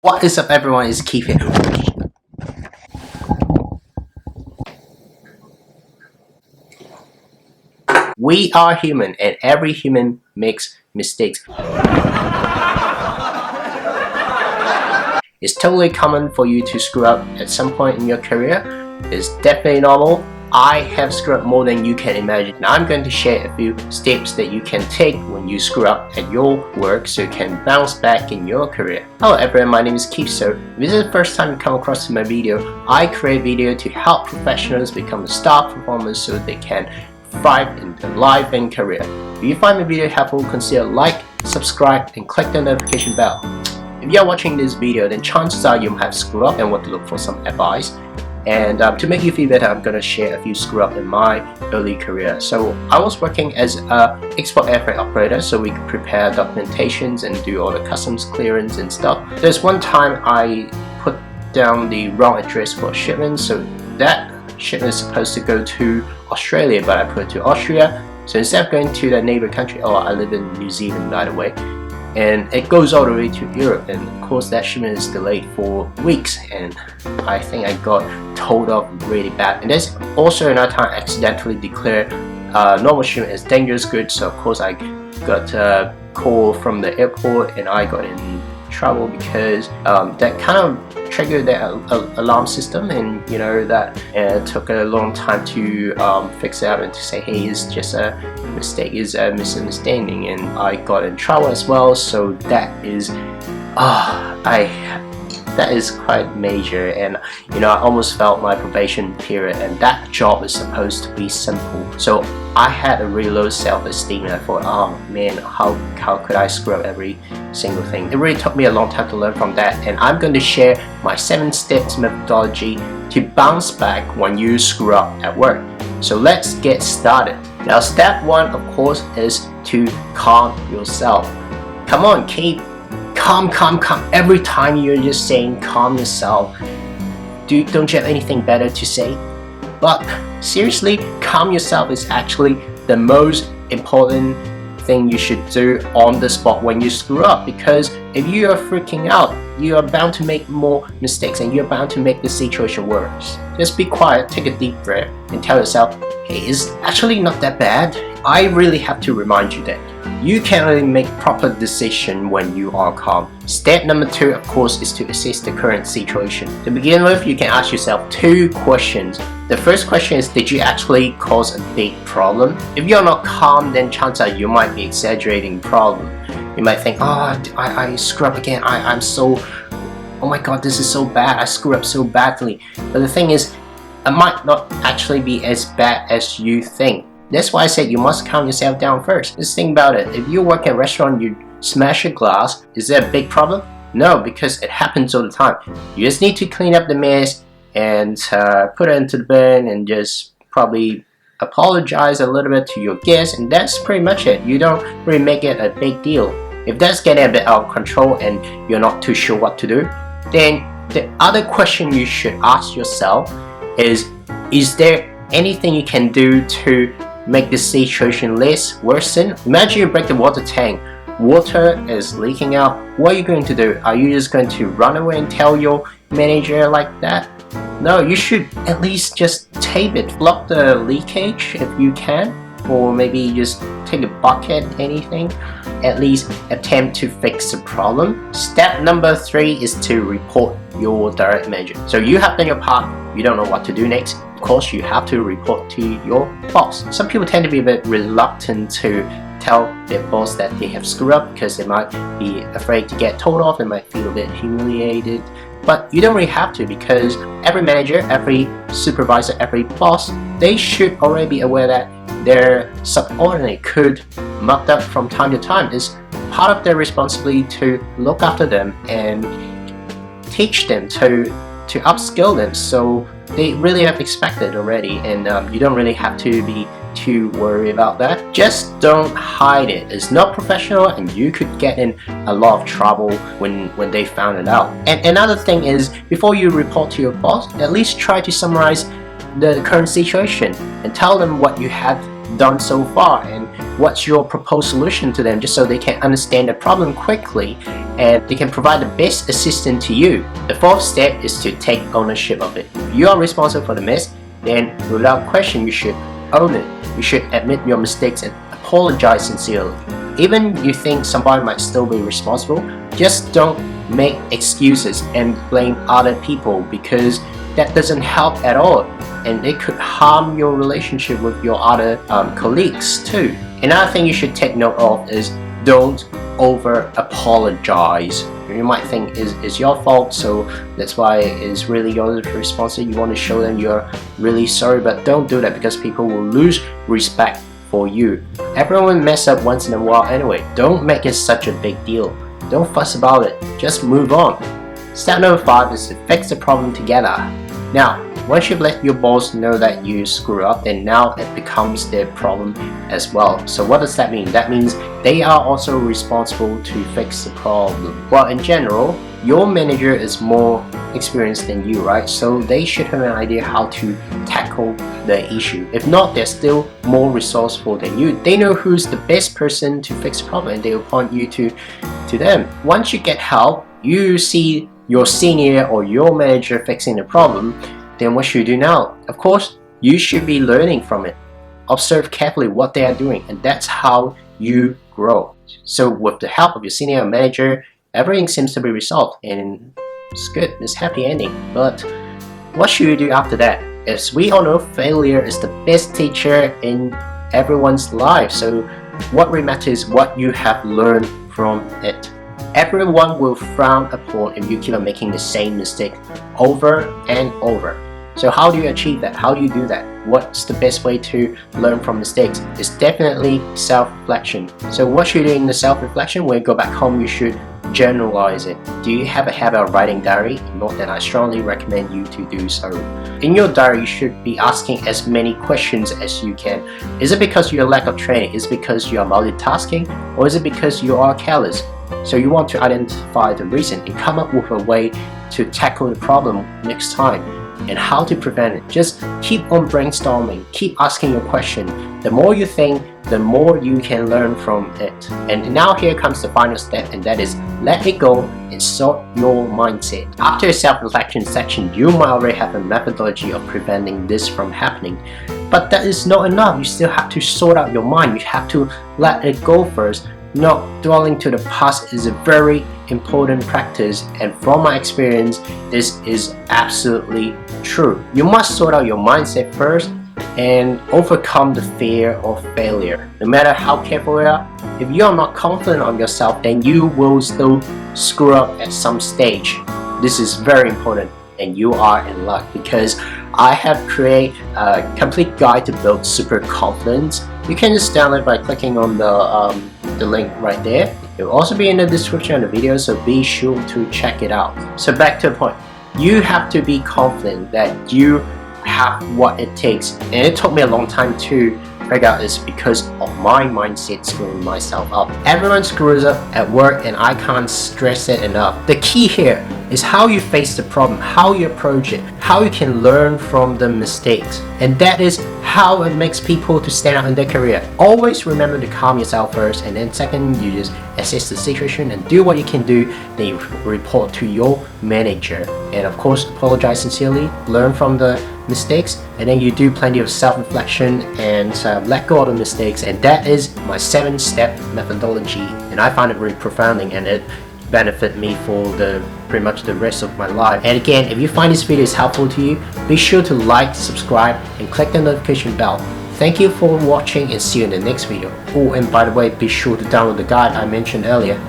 What is up everyone, it's Keith here. We are human and every human makes mistakes. It's totally common for you to screw up at some point in your career. It's definitely normal. I have screwed up more than you can imagine. Now I'm going to share a few steps that you can take when you screw up at your work so you can bounce back in your career. Hello everyone, my name is Keith. So if this is the first time you come across my video, I create video to help professionals become star performers so they can thrive in their life and career. If you find my video helpful, consider like, subscribe and click the notification bell. If you are watching this video, then chances are you have screwed up and want to look for some advice. And to make you feel better, I'm going to share a few screw up in my early career. So I was working as an export airfreight operator, so we could prepare documentations and do all the customs clearance and stuff. There's one time I put down the wrong address for a shipment, so that shipment is supposed to go to Australia, but I put it to Austria. So instead of going to the neighbor country, I live in New Zealand by the way, and it goes all the way to Europe, and of course that shipment is delayed for weeks, and I think I got told off really bad. And there's also another time I accidentally declared normal shipment as dangerous goods, so of course I got a call from the airport and I got in trouble because that kind of triggered the alarm system, and you know that it took a long time to fix it out and to say, hey, it's just a mistake, it's a misunderstanding, and I got in trouble as well. So that is that is quite major, and you know I almost felt my probation period, and that job is supposed to be simple. So I had a really low self-esteem, and I thought, oh man, how could I screw up every single thing? It really took me a long time to learn from that, and I'm going to share my 7 steps methodology to bounce back when you screw up at work. So let's get started. Now step 1 of course is to calm yourself. Come on, keep calm. Every time you're just saying calm yourself. Don't you have anything better to say? But seriously, calm yourself is actually the most important thing you should do on the spot when you screw up, because if you are freaking out, you are bound to make more mistakes and you're bound to make the situation worse. Just be quiet, take a deep breath and tell yourself, hey, it's actually not that bad. I really have to remind you that you can only make proper decision when you are calm. Step number 2 of course is to assess the current situation. To begin with, you can ask yourself 2 questions. The first question is, did you actually cause a big problem? If you're not calm, then chances are you might be exaggerating the problem. You might think, oh, I screw up again, I'm so, oh my god, this is so bad, I screw up so badly. But the thing is, it might not actually be as bad as you think. That's why I said you must calm yourself down first. Just think about it. If you work at a restaurant, you smash a glass, is that a big problem? No, because it happens all the time. You just need to clean up the mess and put it into the bin and just probably apologize a little bit to your guests, and that's pretty much it. You don't really make it a big deal. If that's getting a bit out of control and you're not too sure what to do, then the other question you should ask yourself is there anything you can do to make this situation less worsen? Imagine you break the water tank, water is leaking out. What are you going to do? Are you just going to run away and tell your manager like that? No, you should at least just tape it, block the leakage if you can, or maybe just take a bucket, anything. At least attempt to fix the problem. Step number 3 is to report your direct manager. So you have done your part, you don't know what to do next. Of course, you have to report to your boss. Some people tend to be a bit reluctant to tell their boss that they have screwed up because they might be afraid to get told off, they might feel a bit humiliated. But you don't really have to, because every manager, every supervisor, every boss, they should already be aware that their subordinate could muck up from time to time. It's part of their responsibility to look after them and teach them, to upskill them. So they really have expected already, and you don't really have to be too worried about that. Just don't hide it. It's not professional and you could get in a lot of trouble when they found it out. And another thing is, before you report to your boss, at least try to summarize the current situation and tell them what you have done so far and what's your proposed solution to them, just so they can understand the problem quickly and they can provide the best assistance to you. The fourth step is to take ownership of it. If you are responsible for the mess, then without question you should own it. You should admit your mistakes and apologize sincerely. Even you think somebody might still be responsible, just don't make excuses and blame other people, because that doesn't help at all, and it could harm your relationship with your other colleagues too. Another thing you should take note of is don't over apologize. You might think it's your fault, so that's why it's really your responsibility. You want to show them you're really sorry, but don't do that, because people will lose respect for you. Everyone mess up once in a while anyway. Don't make it such a big deal. Don't fuss about it. Just move on. Step number 5 is to fix the problem together. Now, once you've let your boss know that you screw up, then now it becomes their problem as well. So what does that mean? That means they are also responsible to fix the problem. Well, in general, your manager is more experienced than you, right? So they should have an idea how to tackle the issue. If not, they're still more resourceful than you. They know who's the best person to fix the problem, and they will point you to them. Once you get help, you see your senior or your manager fixing the problem, then what should you do now? Of course, you should be learning from it. Observe carefully what they are doing, and that's how you grow. So with the help of your senior or manager, everything seems to be resolved, and it's good, it's happy ending. But what should you do after that? As we all know, failure is the best teacher in everyone's life. So what really matters is what you have learned from it. Everyone will frown upon if you keep on making the same mistake over and over. So how do you achieve that? How do you do that? What's the best way to learn from mistakes? It's definitely self-reflection. So what should you do in the self-reflection? When you go back home, you should generalize it. Do you have a habit of writing diary? If not, then I strongly recommend you to do so. In your diary, you should be asking as many questions as you can. Is it because you lack of training? Is it because you are multitasking? Or is it because you are careless? So you want to identify the reason and come up with a way to tackle the problem next time and how to prevent it. Just keep on brainstorming, keep asking your question. The more you think, the more you can learn from it. And now here comes the final step, and that is let it go and sort your mindset. After the self-reflection section, you might already have a methodology of preventing this from happening. But that is not enough. You still have to sort out your mind. You have to let it go first. Not dwelling to the past is a very important practice, and from my experience, this is absolutely true. You must sort out your mindset first and overcome the fear of failure. No matter how careful you are, if you are not confident of yourself, then you will still screw up at some stage. This is very important, and you are in luck, because I have created a complete guide to build super confidence. You can just download by clicking on the link right there. It will also be in the description of the video, so be sure to check it out. So back to the point, you have to be confident that you have what it takes, and it took me a long time to figure out this because of my mindset screwing myself up. Everyone screws up at work, and I can't stress it enough. The key here is how you face the problem, how you approach it, how you can learn from the mistakes, and that is how it makes people to stand out in their career. Always remember to calm yourself first, and then second, you just assess the situation and do what you can do. Then you report to your manager, and of course apologize sincerely, learn from the mistakes, and then you do plenty of self-reflection and let go of the mistakes. And that is my 7-step methodology, and I find it really profounding, and it benefit me for pretty much the rest of my life. And again, if you find this video is helpful to you, be sure to like, subscribe, and click the notification bell. Thank you for watching, and see you in the next video. Oh, and by the way, be sure to download the guide I mentioned earlier.